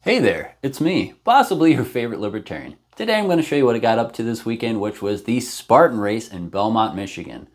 Hey there, it's me, possibly your favorite libertarian. Today I'm going to show you what I got up to this weekend, which was the Spartan race in Belmont, Michigan.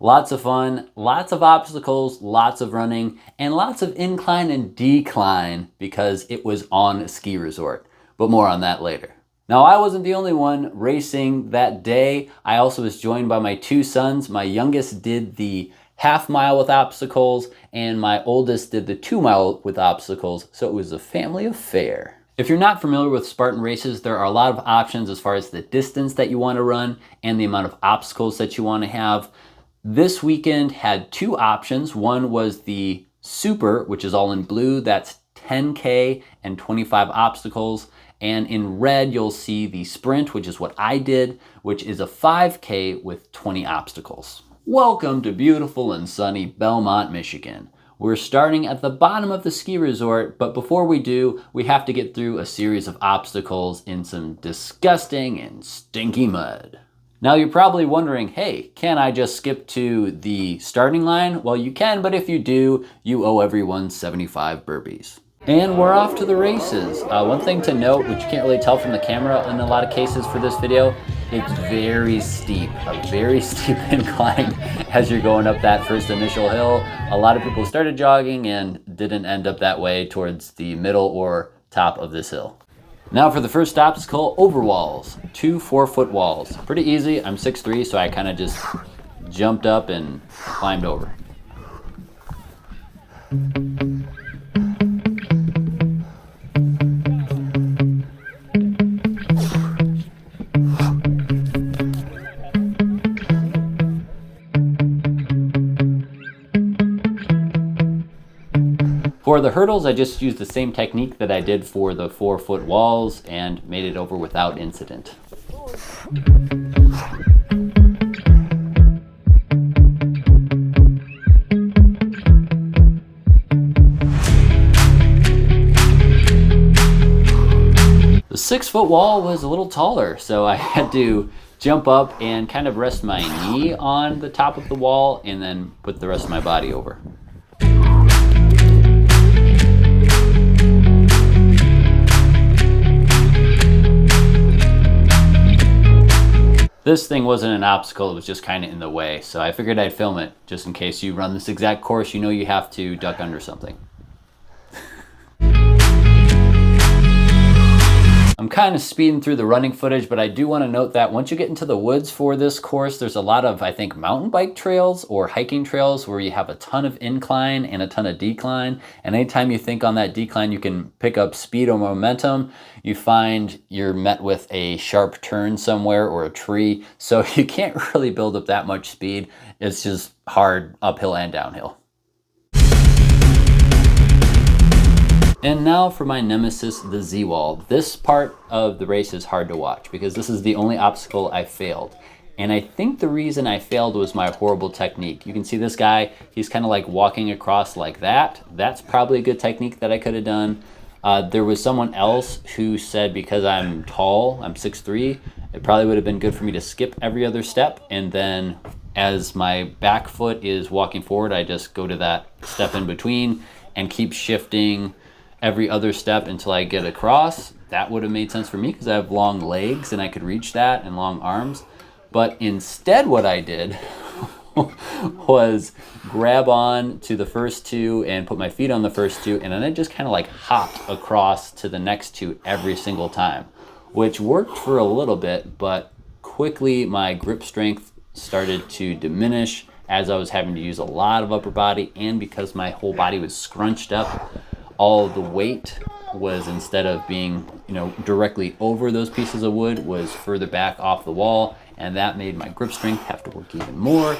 Lots of fun, lots of obstacles, lots of running, and lots of incline and decline because it was on a ski resort. But more on that later. Now, I wasn't the only one racing that day. I also was joined by my two sons. My youngest did the half-mile with obstacles, and my oldest did the 2-mile with obstacles, so it was a family affair. If you're not familiar with Spartan races, there are a lot of options as far as the distance that you want to run and the amount of obstacles that you want to have. This weekend had two options. One was the Super, which is all in blue, that's 10K and 25 obstacles. And in red, you'll see the Sprint, which is what I did, which is a 5K with 20 obstacles. Welcome to beautiful and sunny Belmont, Michigan. We're starting at the bottom of the ski resort, but before we do, we have to get through a series of obstacles in some disgusting and stinky mud. Now you're probably wondering, hey, can I just skip to the starting line? Well, you can, but if you do, you owe everyone 75 burpees. And we're off to the races. One thing to note, which you can't really tell from the camera in a lot of cases for this video, it's very steep, a very steep incline as you're going up that first initial hill. A lot of people started jogging and didn't end up that way towards the middle or top of this hill. Now for the first obstacle, over walls, 2 4-foot walls. Pretty easy, I'm 6'3", so I kind of just jumped up and climbed over. For the hurdles, I just used the same technique that I did for the 4-foot walls and made it over without incident. The 6-foot wall was a little taller, so I had to jump up and kind of rest my knee on the top of the wall and then put the rest of my body over. This thing wasn't an obstacle, it was just kind of in the way, so I figured I'd film it just in case you run this exact course, you know you have to duck under something. I'm kind of speeding through the running footage, but I do want to note that once you get into the woods for this course, there's a lot of, I think, mountain bike trails or hiking trails where you have a ton of incline and a ton of decline. And anytime you think on that decline, you can pick up speed or momentum, you find you're met with a sharp turn somewhere or a tree. So you can't really build up that much speed. It's just hard uphill and downhill. And now for my nemesis, the Z-wall. This part of the race is hard to watch because this is the only obstacle I failed. And I think the reason I failed was my horrible technique. You can see this guy, he's kind of like walking across like that. That's probably a good technique that I could have done. There was someone else who said because I'm tall, I'm 6'3", it probably would have been good for me to skip every other step. And then as my back foot is walking forward, I just go to that step in between and keep shifting every other step until I get across. That would have made sense for me because I have long legs and I could reach that and long arms. But instead what I did was grab on to the first two and put my feet on the first two, and then I just kind of like hopped across to the next two every single time, which worked for a little bit, but quickly my grip strength started to diminish as I was having to use a lot of upper body, and because my whole body was scrunched up, all the weight was, instead of being, directly over those pieces of wood, was further back off the wall, and that made my grip strength have to work even more.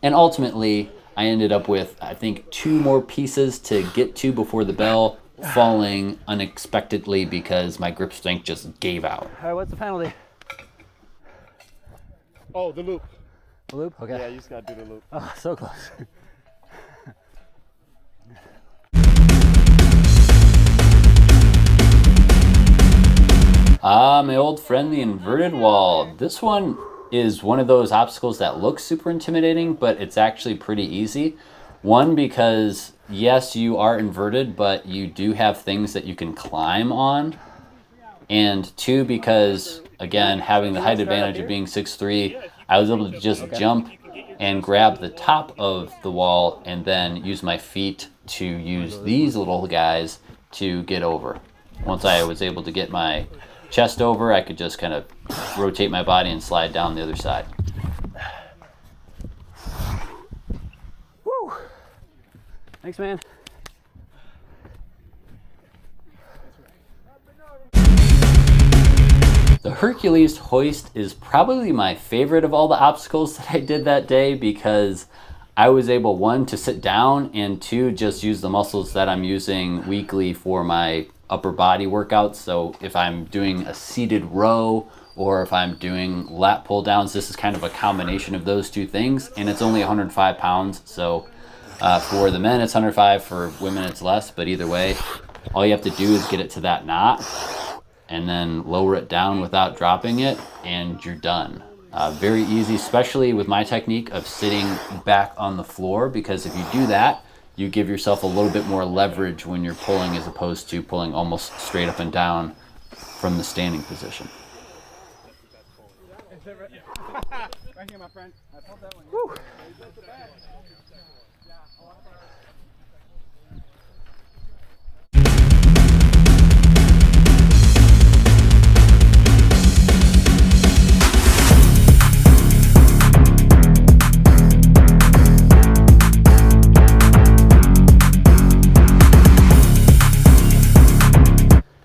And ultimately, I ended up with, I think, 2 more pieces to get to before the bell, falling unexpectedly because my grip strength just gave out. All right, what's the penalty? Oh, the loop. The loop? Okay. Yeah, you just gotta do the loop. Oh, so close. My old friend, the inverted wall. This one is one of those obstacles that looks super intimidating, but it's actually pretty easy. One, because yes, you are inverted, but you do have things that you can climb on. And two, because again, having the height advantage of being 6'3", I was able to just jump and grab the top of the wall and then use my feet to use these little guys to get over. Once I was able to get my chest over, I could just kind of rotate my body and slide down the other side. Woo! Thanks, man. The Hercules hoist is probably my favorite of all the obstacles that I did that day because I was able, one, to sit down, and two, just use the muscles that I'm using weekly for my upper body workouts. So if I'm doing a seated row or if I'm doing lat pull downs, this is kind of a combination of those two things, and it's only 105 pounds. So for the men, it's 105, for women, it's less, but either way, all you have to do is get it to that knot and then lower it down without dropping it, and you're done. Very easy, especially with my technique of sitting back on the floor, because if you do that, you give yourself a little bit more leverage when you're pulling as opposed to pulling almost straight up and down from the standing position. Right here, my friend. I pulled that one. Woo.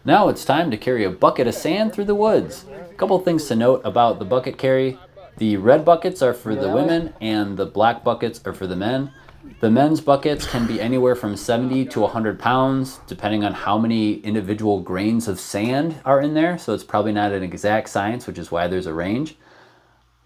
Now it's time to carry a bucket of sand through the woods. A couple things to note about the bucket carry. The red buckets are for the women and the black buckets are for the men. The men's buckets can be anywhere from 70 to 100 pounds, depending on how many individual grains of sand are in there. So it's probably not an exact science, which is why there's a range.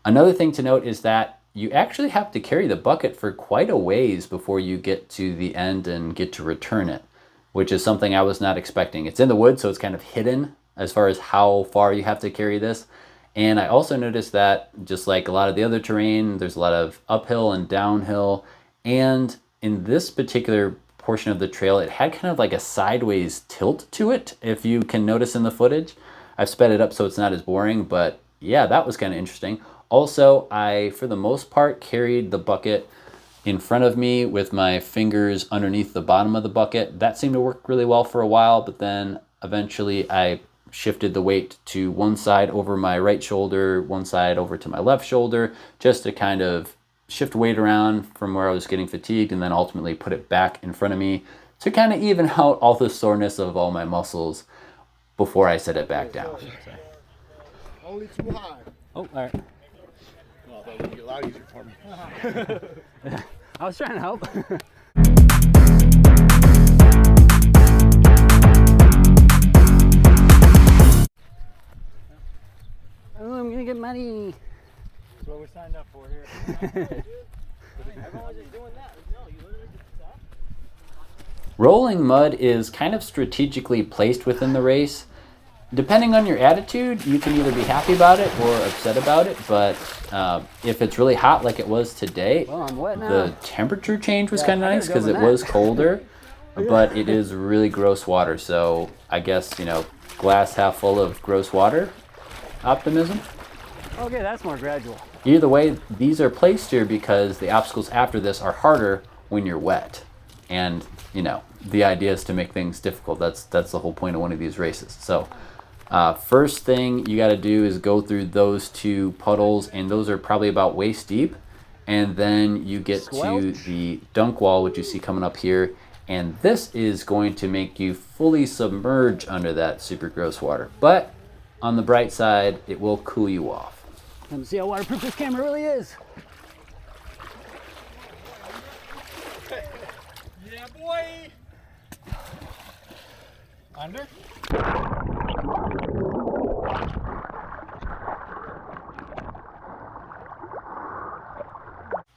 Another thing to note is that you actually have to carry the bucket for quite a ways before you get to the end and get to return it, which is something I was not expecting. It's in the woods, so it's kind of hidden as far as how far you have to carry this. And I also noticed that, just like a lot of the other terrain, there's a lot of uphill and downhill. And in this particular portion of the trail, it had kind of like a sideways tilt to it, if you can notice in the footage. I've sped it up so it's not as boring, but yeah, that was kind of interesting. Also, I, for the most part, carried the bucket in front of me with my fingers underneath the bottom of the bucket. That seemed to work really well for a while, but then eventually I shifted the weight to one side over my right shoulder, one side over to my left shoulder, just to kind of shift weight around from where I was getting fatigued, and then ultimately put it back in front of me to kind of even out all the soreness of all my muscles before I set it back down. Only too high. Oh, all right. Well, that would be a lot easier for me. I was trying to help. Oh, I'm gonna get money. That's what we signed up for here. Everyone's just doing that. No, you literally just stop. Rolling mud is kind of strategically placed within the race. Depending on your attitude, you can either be happy about it or upset about it, but if it's really hot like it was today, Well, I'm wet now. the temperature change was Yeah, kind of I nice gotta go because it with that. was colder, but it is really gross water. So I guess, glass half full of gross water optimism. Okay, that's more gradual. Either way, these are placed here because the obstacles after this are harder when you're wet. And, the idea is to make things difficult. That's the whole point of one of these races. So first thing you got to do is go through those two puddles, and those are probably about waist deep. And then you get to Squelch. the dunk wall, which you see coming up here. And this is going to make you fully submerge under that super gross water. But on the bright side, it will cool you off. Let me see how waterproof this camera really is. Yeah, boy. Under?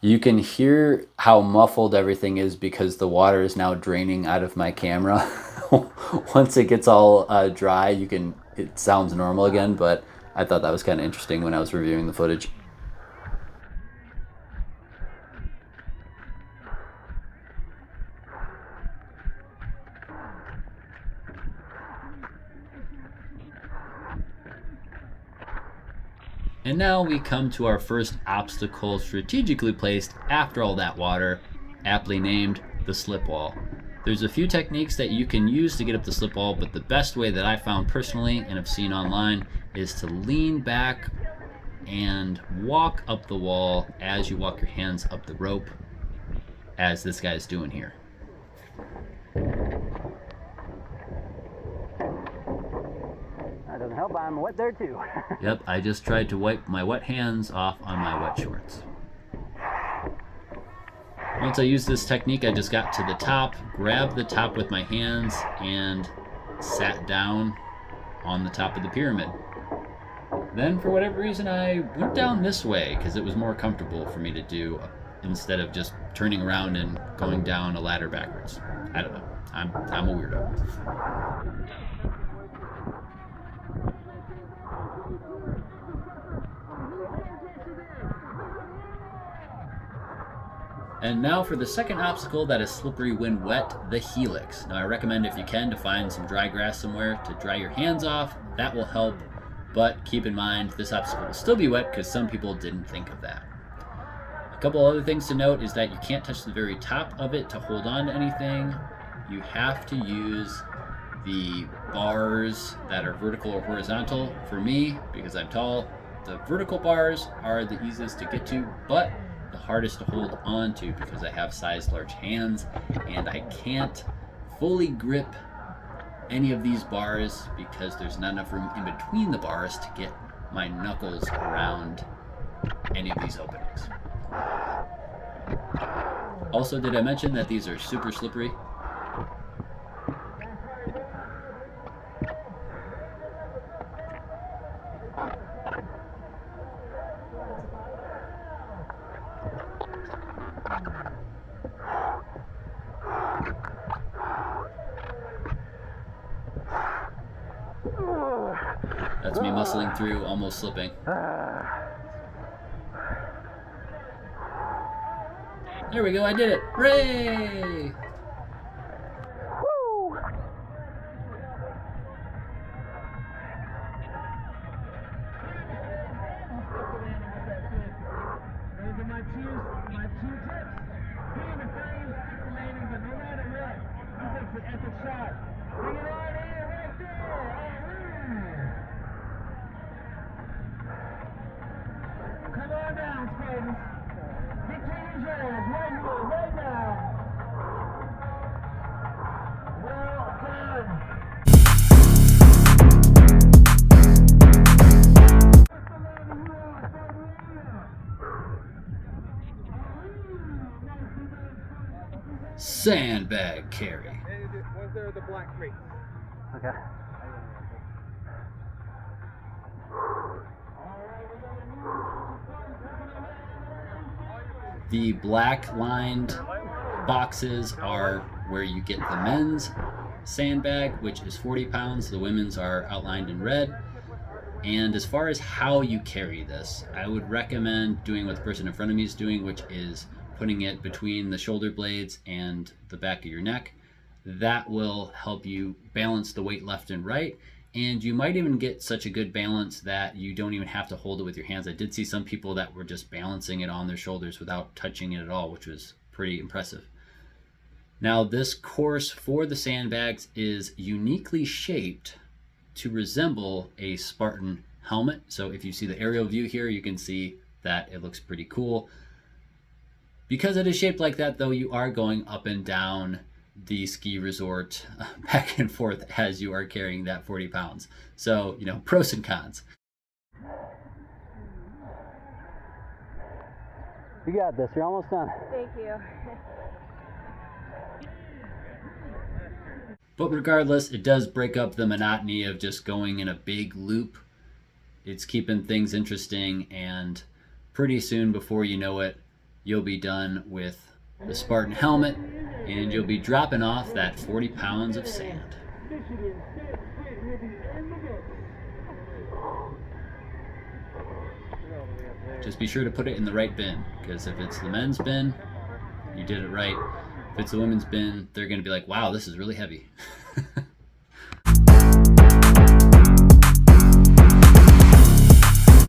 You can hear how muffled everything is because the water is now draining out of my camera. Once it gets all dry, it sounds normal again, but I thought that was kind of interesting when I was reviewing the footage. And now we come to our first obstacle strategically placed after all that water, aptly named the slip wall. There's a few techniques that you can use to get up the slip wall, but the best way that I found personally and have seen online is to lean back and walk up the wall as you walk your hands up the rope, as this guy's doing here. That doesn't help, I'm wet there too. Yep, I just tried to wipe my wet hands off on my wet shorts. Once I used this technique, I just got to the top, grabbed the top with my hands, and sat down on the top of the pyramid. Then, for whatever reason, I went down this way because it was more comfortable for me to do instead of just turning around and going down a ladder backwards. I don't know. I'm a weirdo. And now for the second obstacle that is slippery when wet, the Helix. Now I recommend, if you can, to find some dry grass somewhere to dry your hands off. That will help, but keep in mind this obstacle will still be wet because some people didn't think of that. A couple other things to note is that you can't touch the very top of it to hold on to anything. You have to use the bars that are vertical or horizontal. For me, because I'm tall, the vertical bars are the easiest to get to, but the hardest to hold on to because I have size large hands and I can't fully grip any of these bars because there's not enough room in between the bars to get my knuckles around any of these openings. Also, did I mention that these are super slippery? That's me muscling through, almost slipping. There we go, I did it! Hooray! Those are my two tips. Being the frames, keep remaining, but no matter what, he takes an epic shot. Bring it on in, right there. Come on down, Spartans. Victory is yours, right here, right now. Well done. Sandbag carry. Was there the black crate? Okay. The black lined boxes are where you get the men's sandbag, which is 40 pounds. The women's are outlined in red. And as far as how you carry this, I would recommend doing what the person in front of me is doing, which is putting it between the shoulder blades and the back of your neck. That will help you balance the weight left and right. And you might even get such a good balance that you don't even have to hold it with your hands. I did see some people that were just balancing it on their shoulders without touching it at all, which was pretty impressive. Now, this course for the sandbags is uniquely shaped to resemble a Spartan helmet. So if you see the aerial view here, you can see that it looks pretty cool. Because it is shaped like that, though, you are going up and down the ski resort back and forth as you are carrying that 40 pounds. So, you know, pros and cons. You got this, you're almost done. Thank you. But regardless, it does break up the monotony of just going in a big loop. It's keeping things interesting, and pretty soon, before you know it, you'll be done with the Spartan helmet, and you'll be dropping off that 40 pounds of sand. Just be sure to put it in the right bin, because if it's the men's bin, you did it right. If it's the women's bin, they're going to be like, wow, this is really heavy.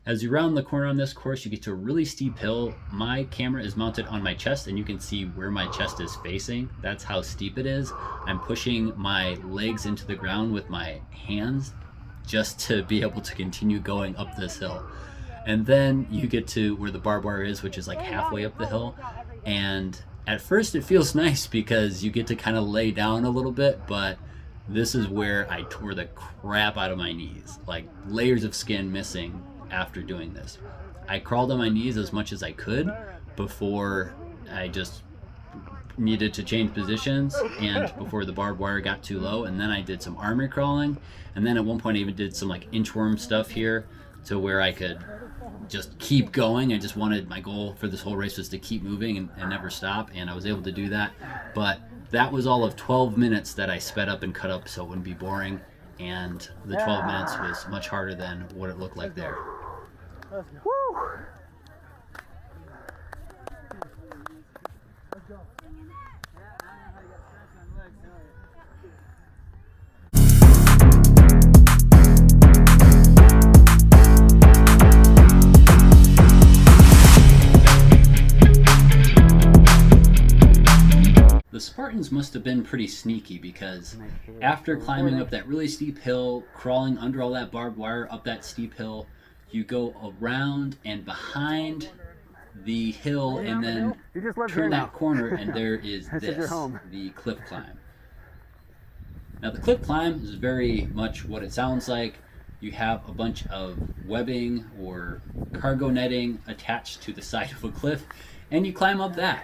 As you round the corner on this course, you get to a really steep hill. My camera is mounted on my chest, and you can see where my chest is facing. That's how steep it is. I'm pushing my legs into the ground with my hands just to be able to continue going up this hill. And then you get to where the barbed wire is, which is like halfway up the hill. And at first it feels nice because you get to kind of lay down a little bit, but this is where I tore the crap out of my knees. Like layers of skin missing after doing this. I crawled on my knees as much as I could before I just needed to change positions and before the barbed wire got too low, and then I did some armory crawling, and then at one point I even did some like inchworm stuff here to where I could just keep going. I just wanted, my goal for this whole race was to keep moving and never stop, and I was able to do that. But that was all of 12 minutes that I sped up and cut up so it wouldn't be boring, and the 12 minutes was much harder than what it looked like there. Woo! The Spartans must have been pretty sneaky because after climbing up that really steep hill, crawling under all that barbed wire up that steep hill, you go around and behind the hill and then turn that corner and there is this, the cliff climb. Now the cliff climb is very much what it sounds like. You have a bunch of webbing or cargo netting attached to the side of a cliff and you climb up that.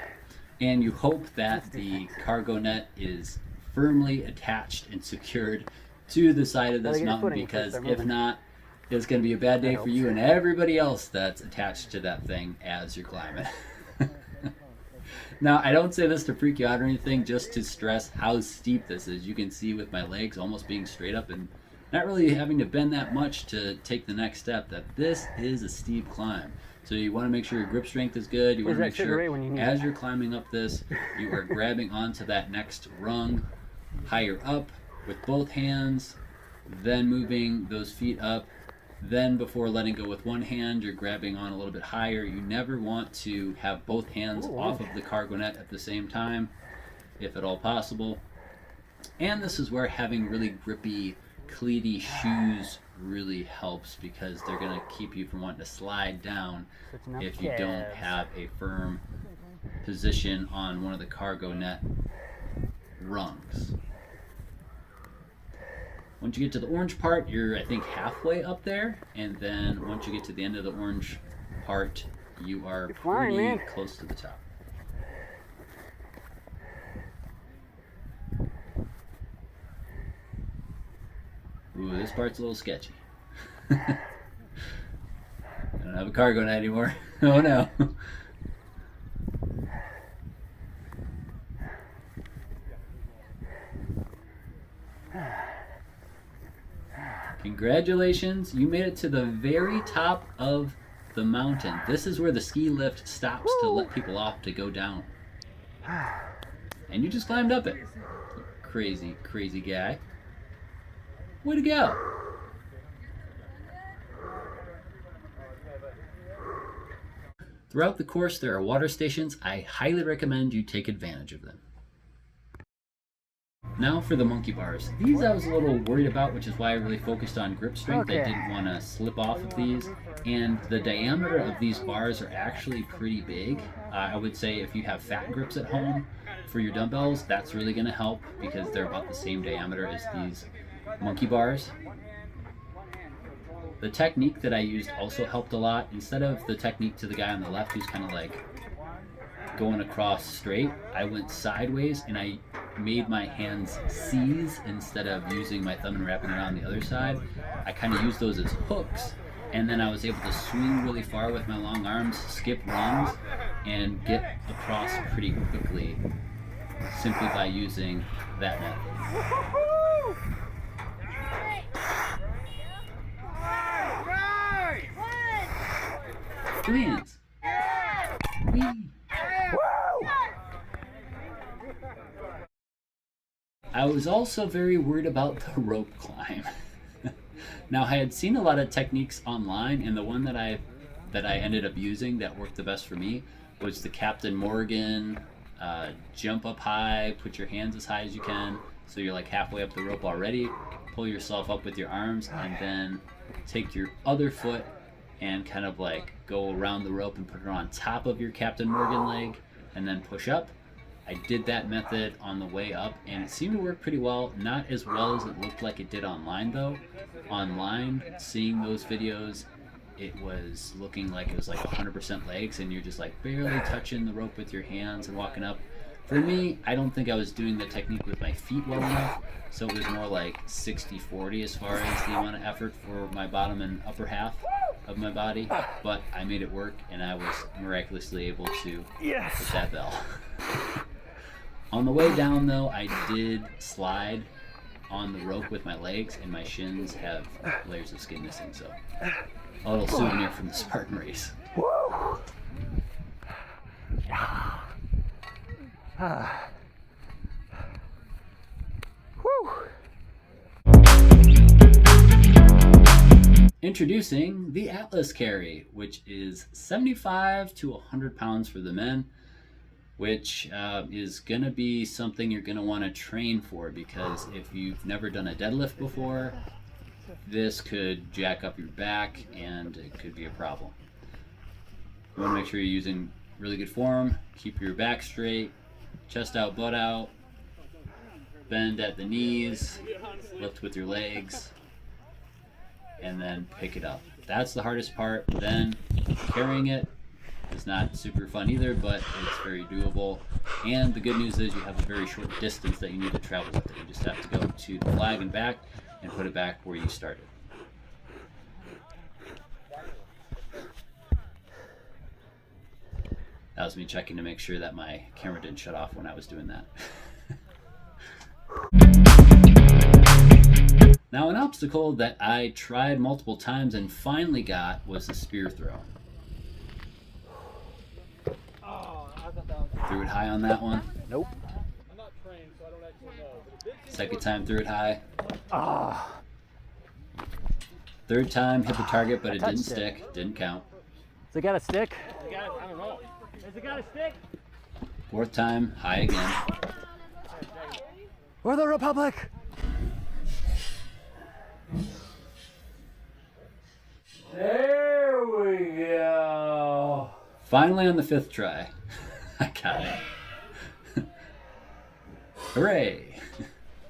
And you hope that the cargo net is firmly attached and secured to the side of this mountain, because if not, it's going to be a bad day for you and everybody else that's attached to that thing as you're climbing. Now, I don't say this to freak you out or anything, just to stress how steep this is. You can see with my legs almost being straight up and not really having to bend that much to take the next step, that this is a steep climb. So you want to make sure your grip strength is good. You want to make sure as you're climbing up this, you are grabbing onto that next rung higher up with both hands, then moving those feet up. Then before letting go with one hand, you're grabbing on a little bit higher. You never want to have both hands off of the cargo net at the same time, if at all possible. And this is where having really grippy, cleaty shoes really helps, because they're going to keep you from wanting to slide down if you don't have a firm position on one of the cargo net rungs. Once you get to the orange part, you're, I think, halfway up there, and then once you get to the end of the orange part, you are pretty close to the top. Ooh, this part's a little sketchy. I don't have a cargo net anymore. Oh no. Congratulations, you made it to the very top of the mountain. This is where the ski lift stops to let people off to go down. And you just climbed up it. Crazy, crazy guy. Way to go. Throughout the course, there are water stations. I highly recommend you take advantage of them. Now for the monkey bars. These I was a little worried about, which is why I really focused on grip strength. I didn't want to slip off of these. And the diameter of these bars are actually pretty big. I would say if you have fat grips at home for your dumbbells, that's really going to help, because they're about the same diameter as these monkey bars. The technique that I used also helped a lot. Instead of the technique to the guy on the left who's kind of like going across straight, I went sideways and I made my hands C's instead of using my thumb and wrapping it around the other side. I kind of used those as hooks, and then I was able to swing really far with my long arms, skip rungs, and get across pretty quickly simply by using that method. Twins. Whee. I was also very worried about the rope climb. Now, I had seen a lot of techniques online, and the one that I ended up using that worked the best for me was the Captain Morgan jump up high, put your hands as high as you can, so you're like halfway up the rope already, pull yourself up with your arms, and then take your other foot and kind of like go around the rope and put it on top of your Captain Morgan leg, and then push up. I did that method on the way up, and it seemed to work pretty well. Not as well as it looked like it did online, though. Online, seeing those videos, it was looking like it was like 100% legs, and you're just like barely touching the rope with your hands and walking up. For me, I don't think I was doing the technique with my feet well enough, so it was more like 60-40 as far as the amount of effort for my bottom and upper half of my body, but I made it work, and I was miraculously able to hit that bell. On the way down, though, I did slide on the rope with my legs, and my shins have layers of skin missing, so a little souvenir from the Spartan race. Introducing the Atlas carry, which is 75 to 100 pounds for the men, which is going to be something you're going to want to train for, because if you've never done a deadlift before, this could jack up your back and it could be a problem. You want to make sure you're using really good form, keep your back straight, chest out, butt out, bend at the knees, lift with your legs, and then pick it up. That's the hardest part. Then carrying it is not super fun either, but it's very doable. And the good news is you have a very short distance that you need to travel with it. You just have to go to the flag and back and put it back where you started. That was me checking to make sure that my camera didn't shut off when I was doing that. Now, an obstacle that I tried multiple times and finally got was the spear throw. Threw it high on that one. Nope. Second time, threw it high. Third time, hit the target, but it didn't stick. Didn't count. Has it got a stick? I don't know. Has it got a stick? Fourth time, high again. We're the Republic! There we go. Finally, on the fifth try, I got it. Hooray!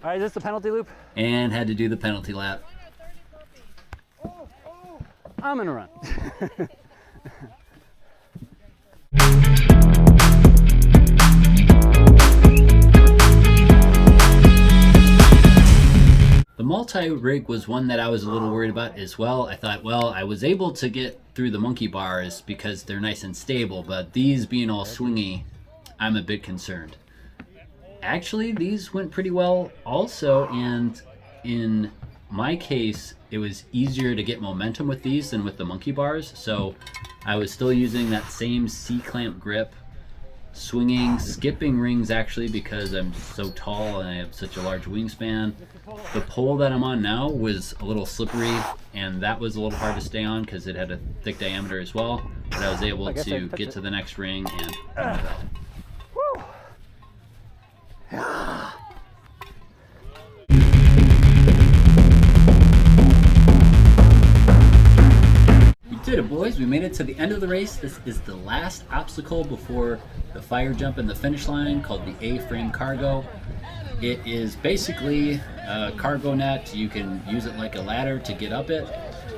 All right, is this the penalty loop? And had to do the penalty lap. I'm gonna run. The multi-rig was one that I was a little worried about as well. I thought, well, I was able to get through the monkey bars because they're nice and stable, but these being all swingy, I'm a bit concerned. Actually, these went pretty well also, and in my case, it was easier to get momentum with these than with the monkey bars, so I was still using that same C-clamp grip, swinging, skipping rings actually because I'm so tall and I have such a large wingspan. The pole that I'm on now was a little slippery, and that was a little hard to stay on because it had a thick diameter as well, but I was able to get to the next ring and ring it out. We did it, boys. We made it to the end of the race. This is the last obstacle before the fire jump and the finish line, called the A-frame cargo. It is basically a cargo net. You can use it like a ladder to get up it.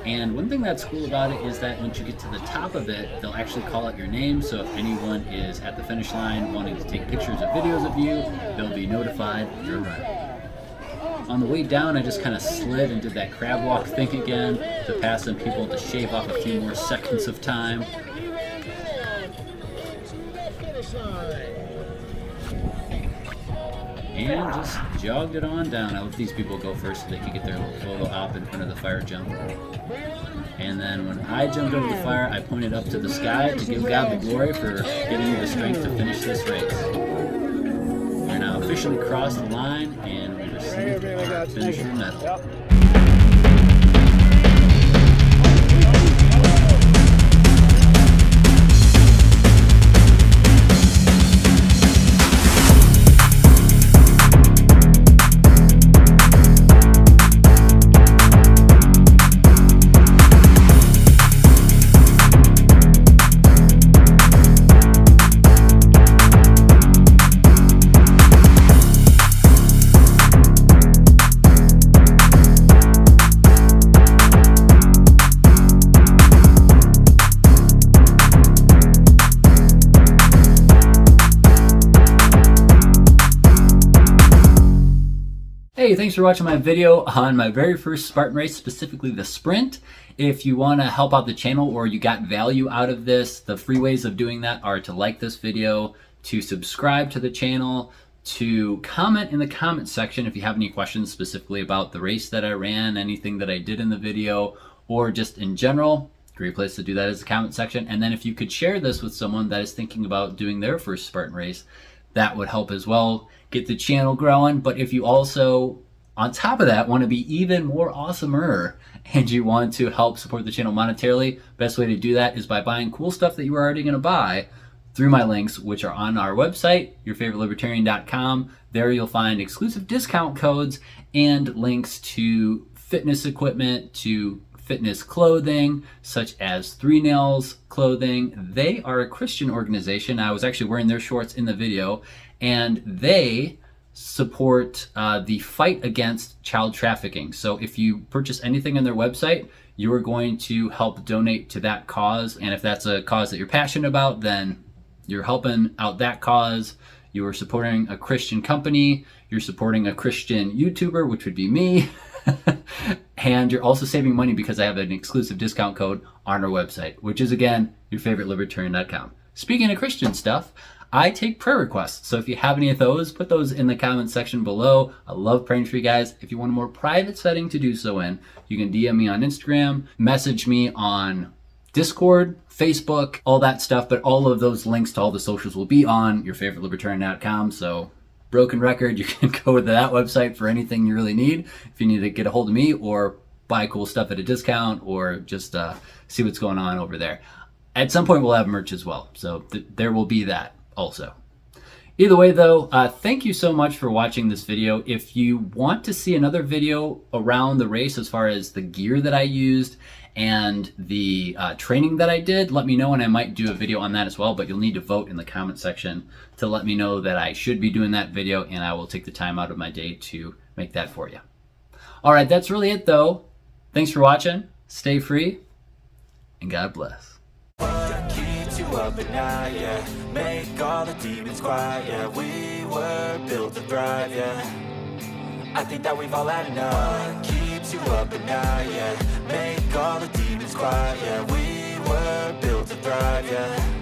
And one thing that's cool about it is that once you get to the top of it, they'll actually call out your name. So if anyone is at the finish line wanting to take pictures or videos of you, they'll be notified you're running. On the way down, I just kind of slid and did that crab walk thing again to pass some people to shave off a few more seconds of time. And just jogged it on down. I let these people go first so they could get their little photo op in front of the fire jump. And then when I jumped over the fire, I pointed up to the sky to give God the glory for giving me the strength to finish this race. We're now officially crossed the line and we received our finisher medal. Hey, thanks for watching my video on my very first Spartan race, specifically the sprint. If you want to help out the channel or you got value out of this, the free ways of doing that are to like this video, to subscribe to the channel, to comment in the comment section if you have any questions specifically about the race that I ran, anything that I did in the video, or just in general. Great place to do that is the comment section. And then if you could share this with someone that is thinking about doing their first Spartan race, that would help as well, get the channel growing. But if you also, on top of that, want to be even more awesomer and you want to help support the channel monetarily, best way to do that is by buying cool stuff that you are already going to buy through my links, which are on our website, yourfavoritelibertarian.com. There you'll find exclusive discount codes and links to fitness equipment, to fitness clothing, such as 3 Nails clothing. They are a Christian organization. I was actually wearing their shorts in the video, and they support the fight against child trafficking. So if you purchase anything on their website, you are going to help donate to that cause. And if that's a cause that you're passionate about, then you're helping out that cause. You are supporting a Christian company. You're supporting a Christian YouTuber, which would be me. And you're also saving money because I have an exclusive discount code on our website, which is, again, yourfavoritelibertarian.com. Speaking of Christian stuff, I take prayer requests. So if you have any of those, put those in the comment section below. I love praying for you guys. If you want a more private setting to do so in, you can DM me on Instagram, message me on Discord, Facebook, all that stuff. But all of those links to all the socials will be on yourfavoritelibertarian.com. So broken record, you can go to that website for anything you really need. If you need to get a hold of me or buy cool stuff at a discount or just see what's going on over there. At some point we'll have merch as well. So there will be that also. Either way though, thank you so much for watching this video. If you want to see another video around the race as far as the gear that I used and the training that I did, let me know and I might do a video on that as well, but you'll need to vote in the comment section to let me know that I should be doing that video, and I will take the time out of my day to make that for you. All right, that's really it though. Thanks for watching, stay free, and God bless. Keeps you up at night, yeah. Make all the demons quiet, yeah. We were built to thrive, yeah. I think that we've all had enough. Keeps you up at night, yeah. Make all the demons quiet, yeah. We were built to thrive, yeah.